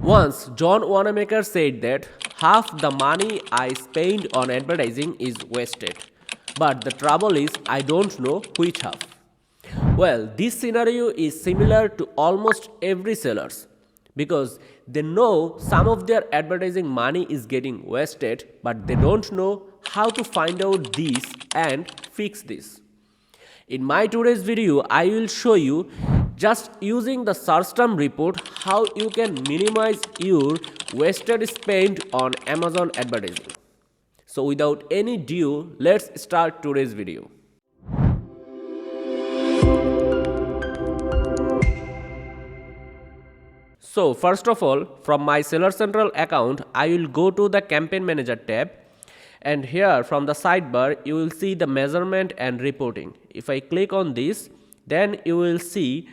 Once, John Wanamaker said that half the money I spend on advertising is wasted. But the trouble is, I don't know which half. Well, this scenario is similar to almost every sellers because they know some of their advertising money is getting wasted, but they don't know how to find out this and fix this. In my today's video, I will show you just using the search term report how you can minimize your wasted spend on Amazon advertising. So without any ado, let's start today's video. So first of all, from my Seller Central account, I will go to the Campaign Manager tab, and here from the sidebar you will see the measurement and reporting. If I click on this, then you will see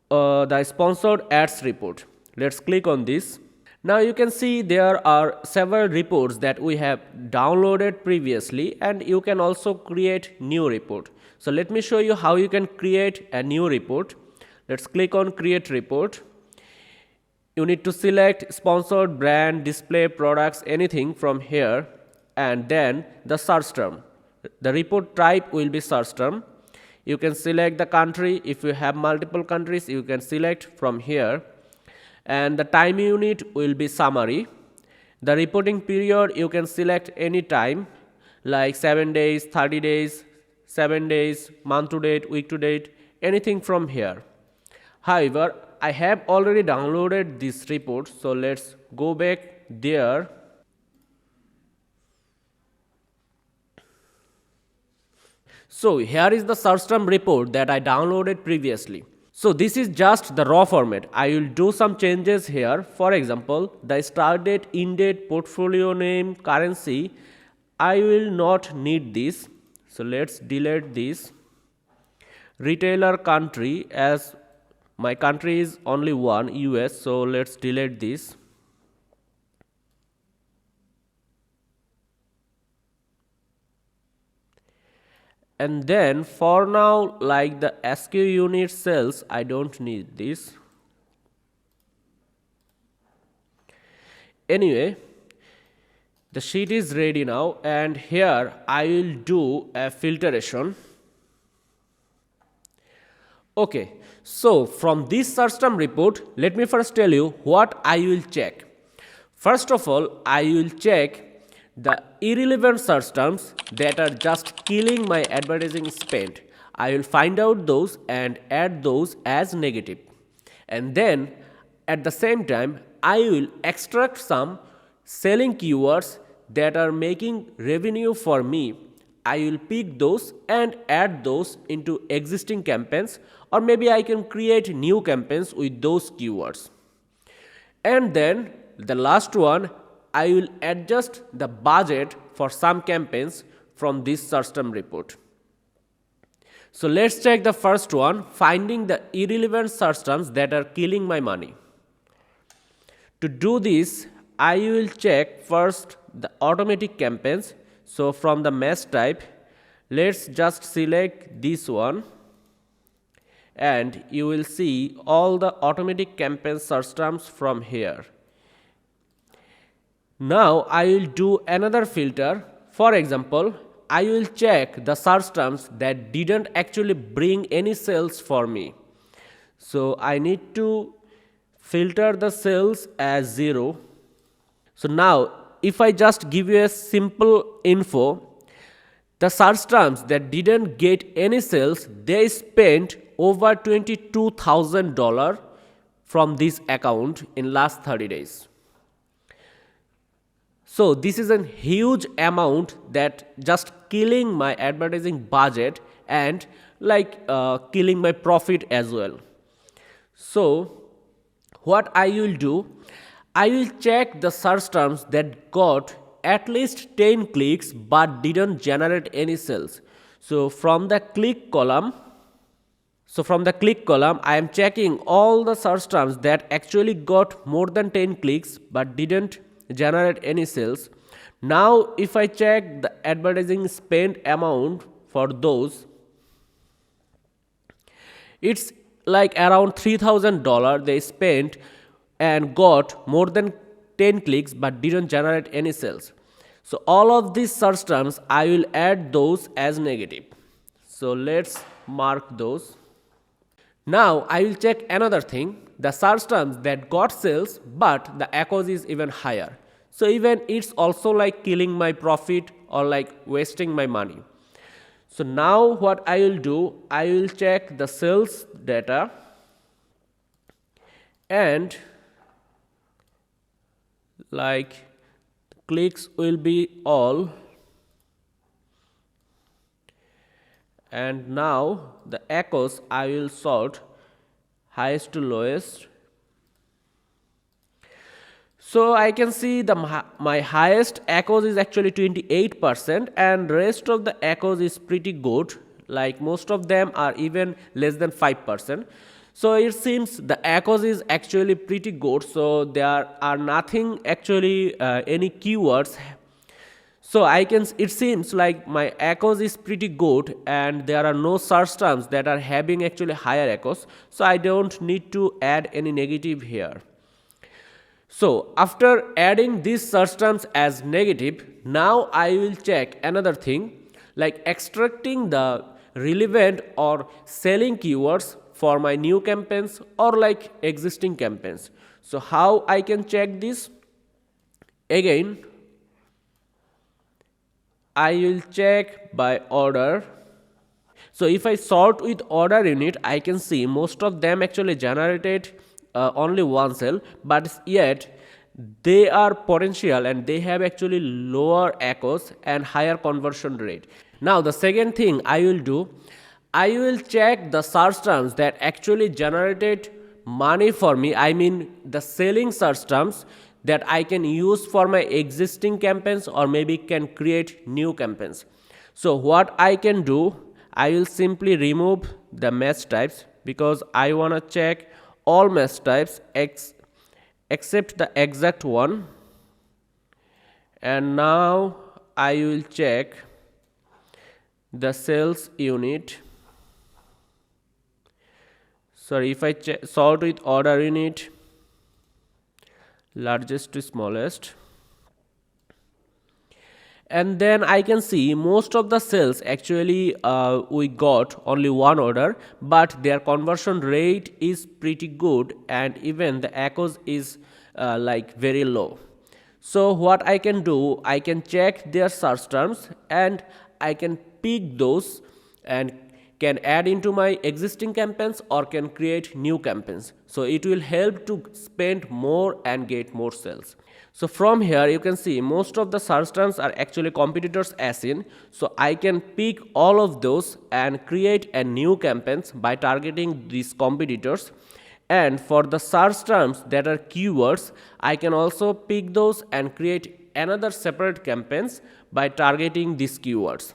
the sponsored ads report. Let's click on this. Now you can see there are several reports that we have downloaded previously, and you can also create new report. So let me show you how you can create a new report. Let's click on create report. You need to select sponsored brand, display, products, anything from here, and then the search term. The report type will be search term. You can select the country. If you have multiple countries, you can select from here, and the time unit will be summary. The reporting period you can select any time like 7 days, 30 days, 7 days, month to date, week to date, anything from here. However, I have already downloaded this report, so let's go back there. So here is the search term report that I downloaded previously. So this is just the raw format. I will do some changes here. For example, the start date, end date, portfolio name, currency. I will not need this. So let's delete this. Retailer country, as my country is only one, US, so let's delete this. And then for now, like the SKU unit sales, I don't need this. Anyway, the sheet is ready now, and here I will do a filtration. Okay, so from this search term report, let me first tell you what I will check. First of all, I will check the irrelevant search terms that are just killing my advertising spend. I will find out those and add those as negative. And then at the same time, I will extract some selling keywords that are making revenue for me. I will pick those and add those into existing campaigns, or maybe I can create new campaigns with those keywords. And then the last one, I will adjust the budget for some campaigns from this search term report. So let's check the first one, finding the irrelevant search terms that are killing my money. To do this, I will check first the automatic campaigns. So from the mesh type, let's just select this one, and you will see all the automatic campaign search terms from here. Now I will do another filter. For example, I will check the search terms that didn't actually bring any sales for me. So I need to filter the sales as 0. So now if I just give you a simple info, the search terms that didn't get any sales, they spent over $22,000 from this account in last 30 days. So this is a huge amount that just killing my advertising budget and killing my profit as well. So what I will do, I will check the search terms that got at least 10 clicks but didn't generate any sales. So from the click column, I am checking all the search terms that actually got more than 10 clicks but didn't generate any sales. Now if I check the advertising spend amount for those, it's like around $3,000 they spent and got more than 10 clicks but didn't generate any sales. So all of these search terms I will add those as negative. So let's mark those. Now I will check another thing, the search terms that got sales but the echoes is even higher. So even it's also like killing my profit or like wasting my money. So now what I will do, I will check the sales data and like clicks will be all, and now the echoes I will sort highest to lowest. So I can see my highest echoes is actually 28% and rest of the echoes is pretty good, like most of them are even less than 5%. So it seems the echoes is actually pretty good, so there are nothing actually any keywords. So it seems like my echoes is pretty good and there are no search terms that are having actually higher echoes, so I don't need to add any negative here. So after adding these search terms as negative, now I will check another thing, like extracting the relevant or selling keywords for my new campaigns or like existing campaigns. So how I can check this? Again, I will check by order. So if I sort with order unit, I can see most of them actually generated only one sale, but yet they are potential and they have actually lower echoes and higher conversion rate. Now the second thing I will do, I will check the search terms that actually generated money for me, I mean the selling search terms that I can use for my existing campaigns or maybe can create new campaigns. So what I can do, I will simply remove the match types because I want to check all match types except the exact one. And now I will check the sales unit. Sorry, if I sort with order unit, largest to smallest, and then I can see most of the sales actually we got only one order, but their conversion rate is pretty good and even the echoes is like very low. So what I can do, I can check their search terms and I can pick those and can add into my existing campaigns or can create new campaigns. So it will help to spend more and get more sales. So from here you can see most of the search terms are actually competitors as in. So I can pick all of those and create a new campaigns by targeting these competitors. And for the search terms that are keywords, I can also pick those and create another separate campaigns by targeting these keywords.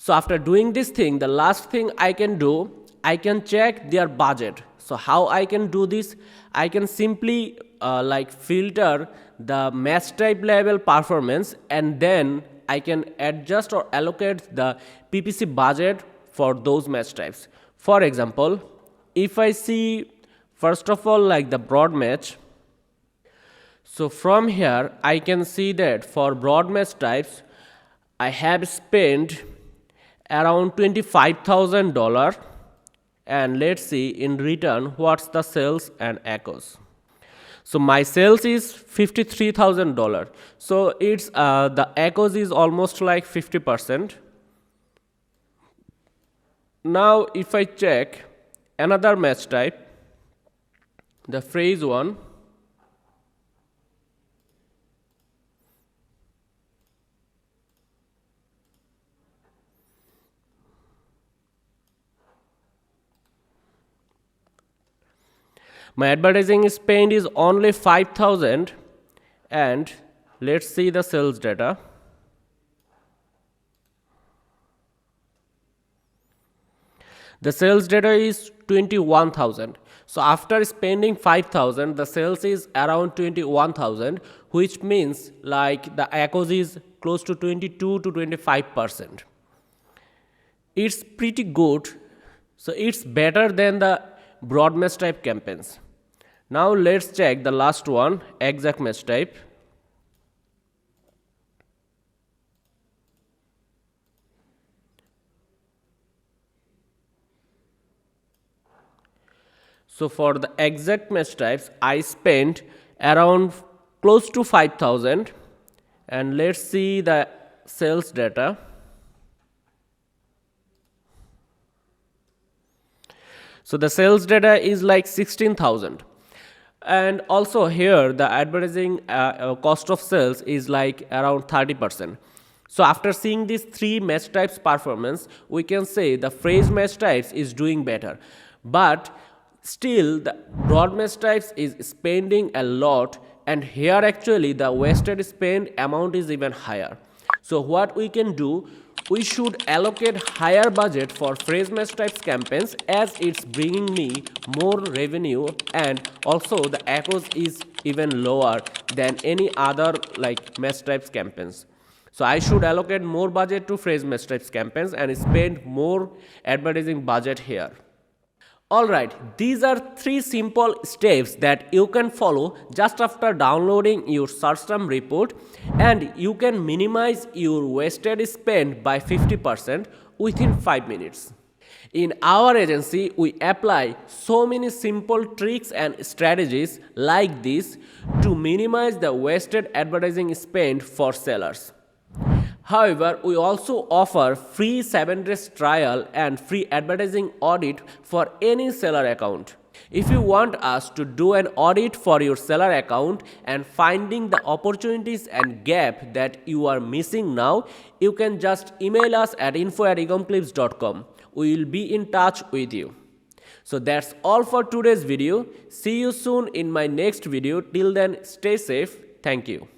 So after doing this thing, the last thing I can do, I can check their budget. So how I can do this? I can simply like filter the match type level performance and then I can adjust or allocate the PPC budget for those match types. For example, if I see first of all like the broad match, so from here I can see that for broad match types I have spent around $25,000 and let's see in return what's the sales and echoes. So my sales is $53,000. So it's the echoes is almost like 50%. Now if I check another match type, the phrase one, my advertising spend is only 5,000 and let's see the sales data. The sales data is 21,000. So after spending 5,000, the sales is around 21,000, which means like the echoes is close to 22 to 25%. It's pretty good. So it's better than the broad match type campaigns. Now let's check the last one, exact match type. So for the exact match types, I spent around close to 5,000, and let's see the sales data. So the sales data is like 16,000. And also here the advertising cost of sales is like around 30%. So after seeing these three match types performance, we can say the phrase match types is doing better. But still the broad match types is spending a lot, and here actually the wasted spend amount is even higher. So what we can do, we should allocate higher budget for phrase match types campaigns, as it's bringing me more revenue, and also the echoes is even lower than any other like match types campaigns. So I should allocate more budget to phrase match types campaigns and spend more advertising budget here. Alright, these are three simple steps that you can follow just after downloading your search term report, and you can minimize your wasted spend by 50% within 5 minutes. In our agency, we apply so many simple tricks and strategies like this to minimize the wasted advertising spend for sellers. However, we also offer free 7 days trial and free advertising audit for any seller account. If you want us to do an audit for your seller account and finding the opportunities and gap that you are missing now, you can just email us at info@ecomclips.com. We will be in touch with you. So that's all for today's video. See you soon in my next video. Till then, stay safe. Thank you.